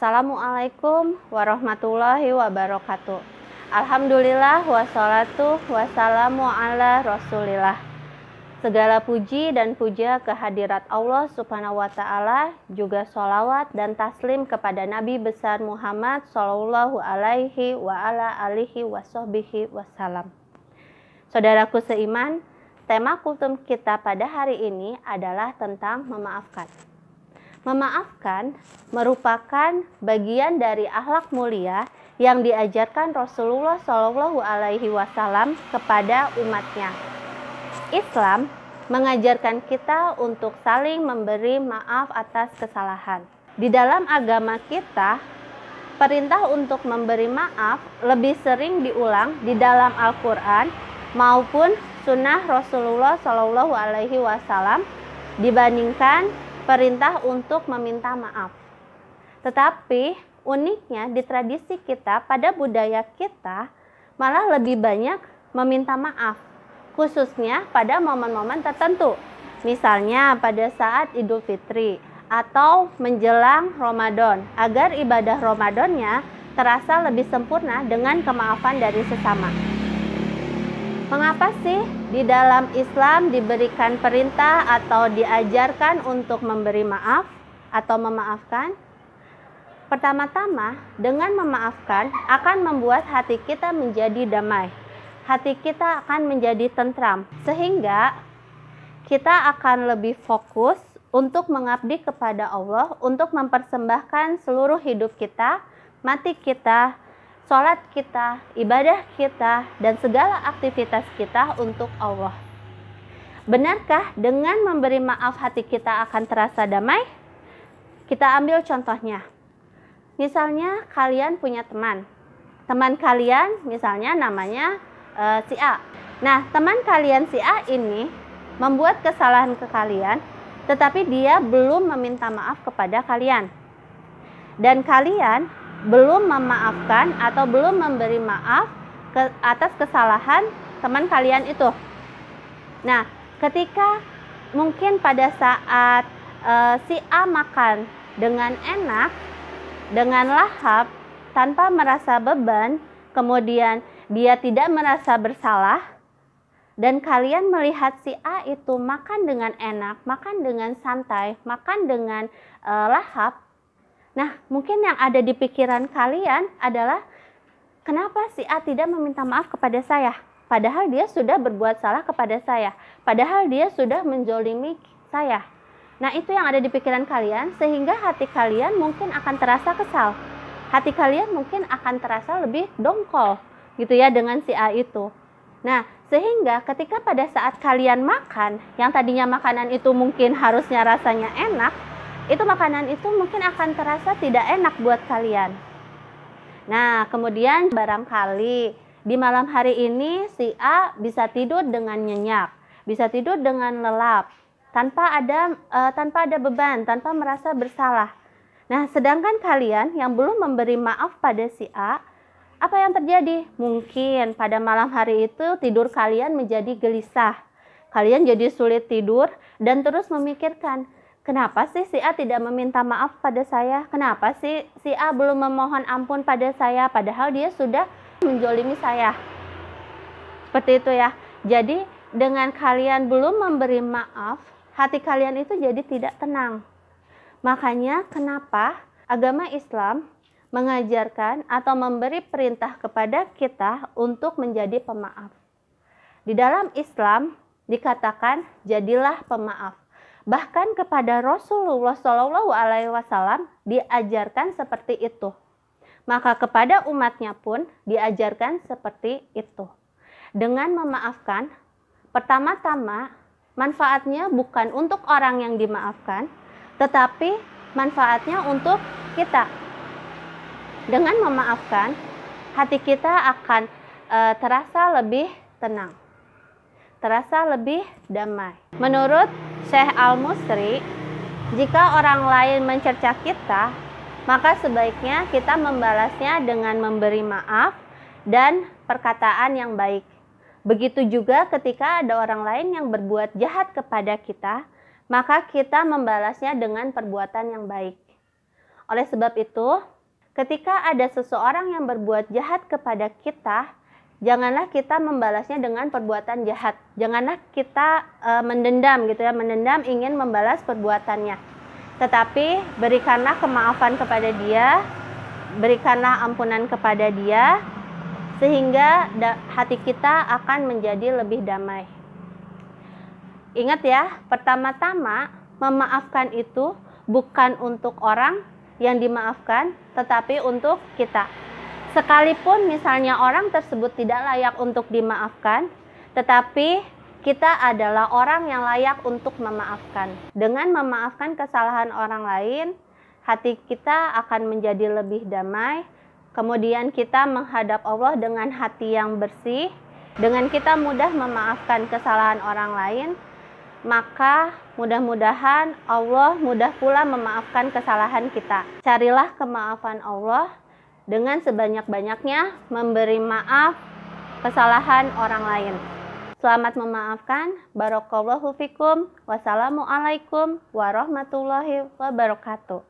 Assalamualaikum warahmatullahi wabarakatuh. Alhamdulillah wassalatu wassalamu ala rasulillah. Segala puji dan puja kehadirat Allah subhanahu wa ta'ala, juga sholawat dan taslim kepada Nabi besar Muhammad sallallahu alaihi wa ala alihi wa sahbihi wassalam. Saudaraku seiman, tema kultum kita pada hari ini adalah tentang memaafkan. Memaafkan merupakan bagian dari akhlak mulia yang diajarkan Rasulullah Shallallahu Alaihi Wasallam kepada umatnya. Islam mengajarkan kita untuk saling memberi maaf atas kesalahan. Di dalam agama kita, perintah untuk memberi maaf lebih sering diulang di dalam Al-Quran maupun Sunnah Rasulullah Shallallahu Alaihi Wasallam dibandingkan perintah untuk meminta maaf. Tetapi uniknya di tradisi kita, pada budaya kita malah lebih banyak meminta maaf, khususnya pada momen-momen tertentu. Misalnya pada saat Idul Fitri atau menjelang Ramadan, agar ibadah Ramadannya terasa lebih sempurna dengan kemaafan dari sesama. Mengapa sih di dalam Islam diberikan perintah atau diajarkan untuk memberi maaf atau memaafkan? Pertama-tama, dengan memaafkan akan membuat hati kita menjadi damai. Hati kita akan menjadi tentram, sehingga kita akan lebih fokus untuk mengabdi kepada Allah, untuk mempersembahkan seluruh hidup kita, mati kita, sholat kita, ibadah kita, dan segala aktivitas kita untuk Allah. Benarkah dengan memberi maaf hati kita akan terasa damai? Kita ambil contohnya. Misalnya kalian punya teman. Teman kalian misalnya namanya si A. Nah, teman kalian si A ini membuat kesalahan ke kalian, tetapi dia belum meminta maaf kepada kalian. Dan kalian belum memaafkan atau belum memberi maaf atas kesalahan teman kalian itu. Nah, ketika mungkin pada saat si A makan dengan enak, dengan lahap, tanpa merasa beban, kemudian dia tidak merasa bersalah, dan kalian melihat si A itu makan dengan enak, makan dengan santai, makan dengan lahap. Nah, mungkin yang ada di pikiran kalian adalah, kenapa si A tidak meminta maaf kepada saya? Padahal dia sudah berbuat salah kepada saya. Padahal dia sudah menzolimi saya. Nah, itu yang ada di pikiran kalian, sehingga hati kalian mungkin akan terasa kesal. Hati kalian mungkin akan terasa lebih dongkol, gitu ya, dengan si A itu. Nah, sehingga ketika pada saat kalian makan, yang tadinya makanan itu mungkin harusnya rasanya enak, itu makanan itu mungkin akan terasa tidak enak buat kalian. Nah, kemudian barangkali di malam hari ini si A bisa tidur dengan nyenyak, bisa tidur dengan lelap, tanpa ada beban, tanpa merasa bersalah. Nah, sedangkan kalian yang belum memberi maaf pada si A, apa yang terjadi? Mungkin pada malam hari itu tidur kalian menjadi gelisah. Kalian jadi sulit tidur dan terus memikirkan, kenapa sih si A tidak meminta maaf pada saya? Kenapa sih si A belum memohon ampun pada saya? Padahal dia sudah menzolimi saya. Seperti itu ya. Jadi dengan kalian belum memberi maaf, hati kalian itu jadi tidak tenang. Makanya kenapa agama Islam mengajarkan atau memberi perintah kepada kita untuk menjadi pemaaf. Di dalam Islam dikatakan jadilah pemaaf. Bahkan kepada Rasulullah Shallallahu Alaihi Wasallam diajarkan seperti itu. Maka kepada umatnya pun diajarkan seperti itu. Dengan memaafkan, pertama-tama manfaatnya bukan untuk orang yang dimaafkan, tetapi manfaatnya untuk kita. Dengan memaafkan, hati kita akan terasa lebih tenang, terasa lebih damai. Menurut Syekh Al-Musri, jika orang lain mencerca kita, maka sebaiknya kita membalasnya dengan memberi maaf dan perkataan yang baik. Begitu juga ketika ada orang lain yang berbuat jahat kepada kita, maka kita membalasnya dengan perbuatan yang baik. Oleh sebab itu, ketika ada seseorang yang berbuat jahat kepada kita, janganlah kita membalasnya dengan perbuatan jahat. Janganlah kita mendendam gitu ya, mendendam ingin membalas perbuatannya. Tetapi berikanlah kemaafan kepada dia, berikanlah ampunan kepada dia, sehingga hati kita akan menjadi lebih damai. Ingat ya, pertama-tama memaafkan itu bukan untuk orang yang dimaafkan, tetapi untuk kita. Sekalipun misalnya orang tersebut tidak layak untuk dimaafkan, tetapi kita adalah orang yang layak untuk memaafkan. Dengan memaafkan kesalahan orang lain, hati kita akan menjadi lebih damai. Kemudian kita menghadap Allah dengan hati yang bersih. Dengan kita mudah memaafkan kesalahan orang lain, maka mudah-mudahan Allah mudah pula memaafkan kesalahan kita. Carilah kemaafan Allah dengan sebanyak-banyaknya memberi maaf kesalahan orang lain. Selamat memaafkan. Barakallahu fikum. Wassalamualaikum warahmatullahi wabarakatuh.